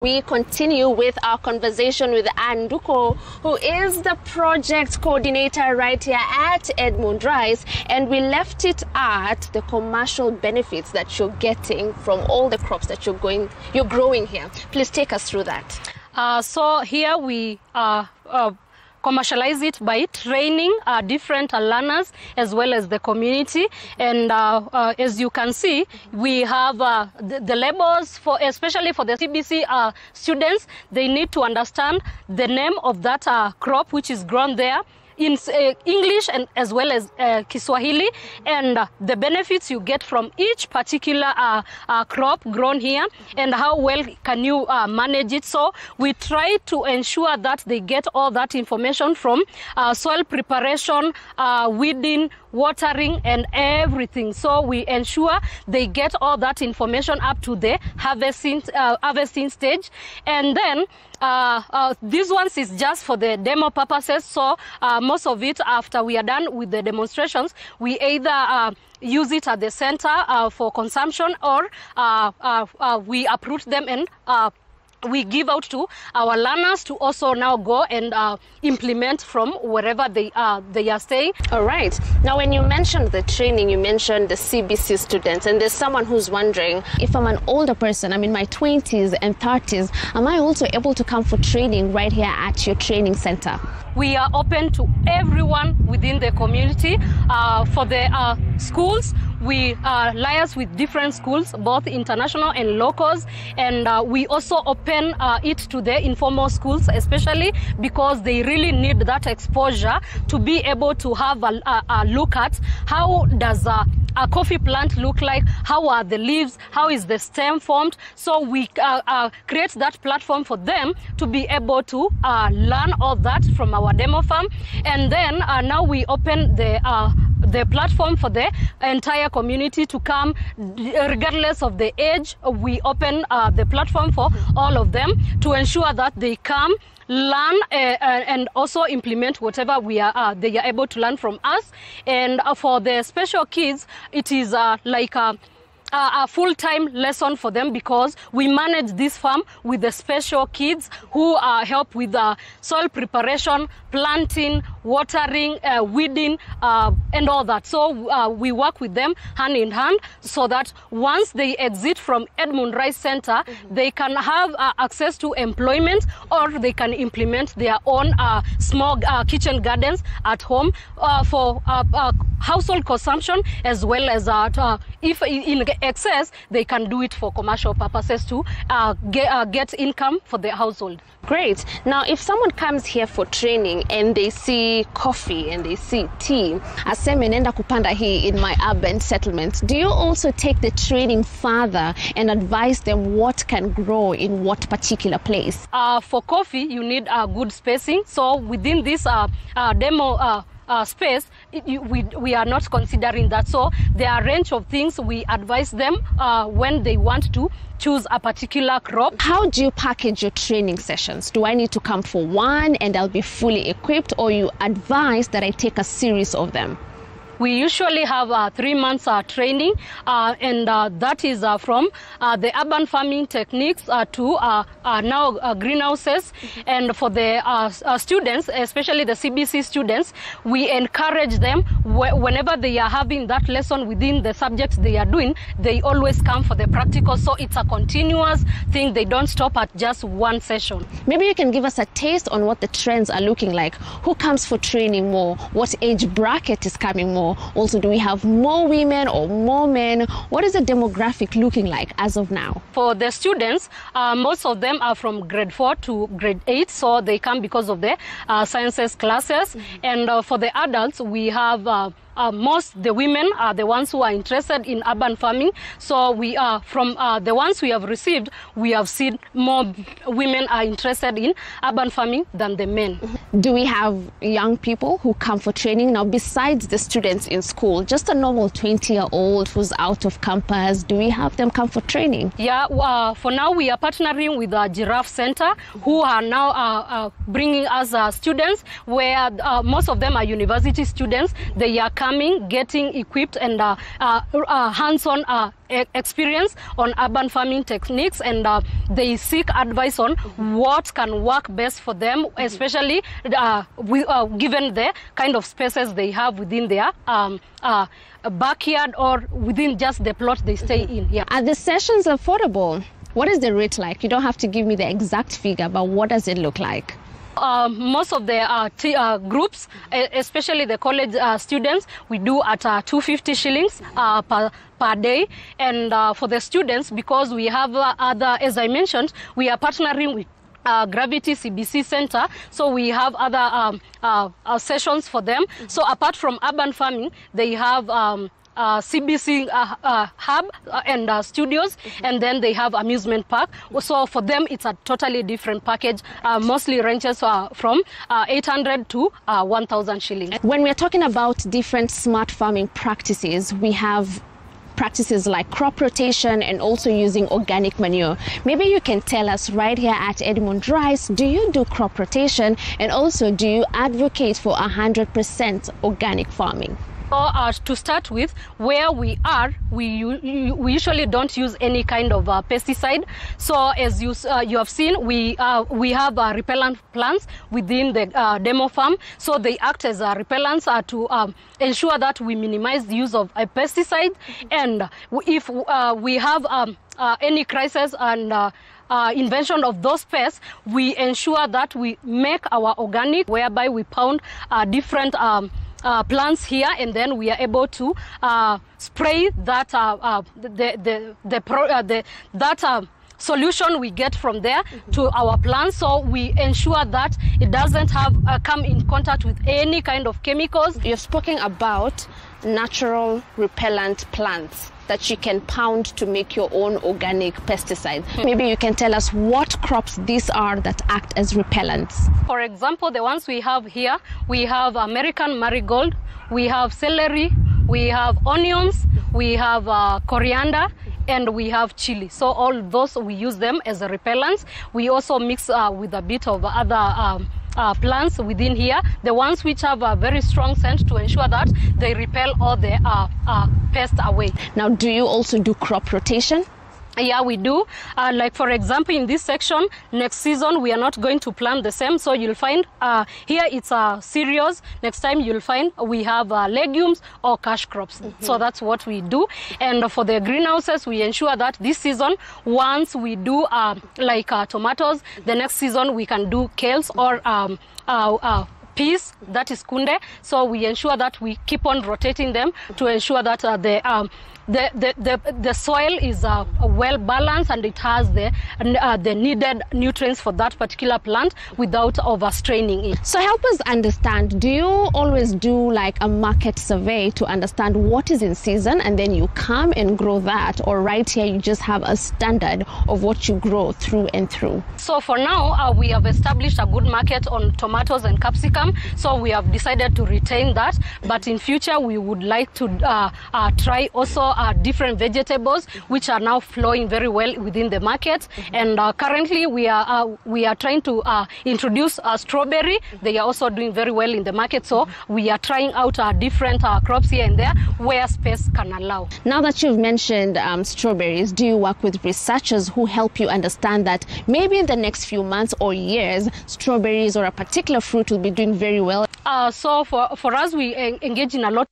We continue with our conversation with Anduko, who is the project coordinator right here at Edmund Rice, and we left it at the commercial benefits that you're getting from all the crops that you're growing here. Please take us through that. So here we commercialize it by training different learners as well as the community, and as you can see, we have the labels especially for the CBC students. They need to understand the name of that crop which is grown there in English and as well as Kiswahili, and the benefits you get from each particular crop grown here, and how well can you manage it. So we try to ensure that they get all that information from soil preparation, weeding, watering, and everything. So we ensure they get all that information up to the harvesting stage, and then these ones is just for the demo purposes. So most of it, after we are done with the demonstrations, we either use it at the center for consumption, or we uproot them and we give out to our learners to also now go and implement from wherever they are staying. All right. Now, when you mentioned the training, you mentioned the CBC students, and there's someone who's wondering, if I'm an older person, I'm in my 20s and 30s, am I also able to come for training right here at your training center? We are open to everyone within the community. For the schools, we liaise with different schools, both international and locals, and we also open it to the informal schools, especially because they really need that exposure to be able to have a look at how does a coffee plant look like, how are the leaves, how is the stem formed. So we create that platform for them to be able to learn all that from our demo farm, and then now we open the platform for the entire community to come, regardless of the age. We open the platform for all of them to ensure that they come, learn, and also implement whatever they are able to learn from us. And for the special kids, it is like a full-time lesson for them, because we manage this farm with the special kids who help with soil preparation, planting, watering, weeding, and all that. So we work with them hand in hand, so that once they exit from Edmund Rice Centre, they can have access to employment, or they can implement their own small kitchen gardens at home for household consumption, as well as if in excess, they can do it for commercial purposes to get income for the household. Great. Now, if someone comes here for training and they see coffee and they see tea, aseme nenda kupanda hii in my urban settlement, do you also take the training further and advise them what can grow in what particular place? For coffee, you need good spacing. So within this demo space, we are not considering that. So there are a range of things we advise them when they want to choose a particular crop. How do you package your training sessions? Do I need to come for one and I'll be fully equipped, or you advise that I take a series of them? We usually have 3 months training, and that is from the urban farming techniques to now greenhouses. And for the students, especially the CBC students, we encourage them whenever they are having that lesson within the subjects they are doing, they always come for the practical. So it's a continuous thing. They don't stop at just one session. Maybe you can give us a taste on what the trends are looking like. Who comes for training more? What age bracket is coming more? Also, do we have more women or more men? What is the demographic looking like as of now? For the students, most of them are from grade 4 to grade 8, so they come because of the sciences classes. And for the adults, we have most the women are the ones who are interested in urban farming. So we are from the ones we have received, we have seen more women are interested in urban farming than the men. Do we have young people who come for training now besides the students in school? Just a normal 20-year-old who's out of campus, do we have them come for training? Yeah, for now we are partnering with the Giraffe Centre, who are now bringing us students, where most of them are university students. They are coming, getting equipped and hands-on experience on urban farming techniques, and they seek advice on what can work best for them, especially given the kind of spaces they have within their backyard or within just the plot they stay in. Yeah. Are the sessions affordable? What is the rate like? You don't have to give me the exact figure, but what does it look like? Most of the groups, especially the college students, we do at 250 shillings per day. And for the students, because we have as I mentioned, we are partnering with Gravity CBC Centre, so we have other sessions for them. So apart from urban farming, they have CBC hub and studios, and then they have amusement park. So for them, it's a totally different package, mostly ranges from 800 to 1,000 shillings. When we're talking about different smart farming practices, we have practices like crop rotation and also using organic manure. Maybe you can tell us right here at Edmund Rice, do you do crop rotation, and also do you advocate for 100% organic farming? To start with, where we are, we usually don't use any kind of pesticide. So as you have seen, we have repellent plants within the demo farm. So they act as repellents to ensure that we minimize the use of a pesticide. And if we have any crisis and invention of those pests, we ensure that we make our organic, whereby we pound different plants here, and then we are able to spray that solution we get from there to our plants. So we ensure that it doesn't have come in contact with any kind of chemicals. You've spoken about natural repellent plants that you can pound to make your own organic pesticide. Maybe you can tell us what crops these are that act as repellents. For example, the ones we have here, we have American marigold, we have celery, we have onions, we have coriander, and we have chili. So all those, we use them as repellents. We also mix with a bit of other plants within here, the ones which have a very strong scent, to ensure that they repel all the pests away. Now, do you also do crop rotation? Yeah, we do. Like for example, in this section, next season we are not going to plant the same. So you'll find here it's cereals. Next time you'll find we have legumes or cash crops. So that's what we do. And for the greenhouses, we ensure that this season, once we do like tomatoes, the next season we can do kales or peas, that is kunde. So we ensure that we keep on rotating them to ensure that the soil is well balanced and it has the needed nutrients for that particular plant without overstraining it. So help us understand, do you always do like a market survey to understand what is in season and then you come and grow that, or right here you just have a standard of what you grow through and through? So for now, we have established a good market on tomatoes and capsicum, so we have decided to retain that, but in future we would like to try also different vegetables which are now flowing very well within the market. And currently we are trying to introduce strawberry. They are also doing very well in the market, so we are trying out different crops here and there where space can allow. Now that you've mentioned strawberries, do you work with researchers who help you understand that maybe in the next few months or years, strawberries or a particular fruit will be doing very well? So for us, we engage in a lot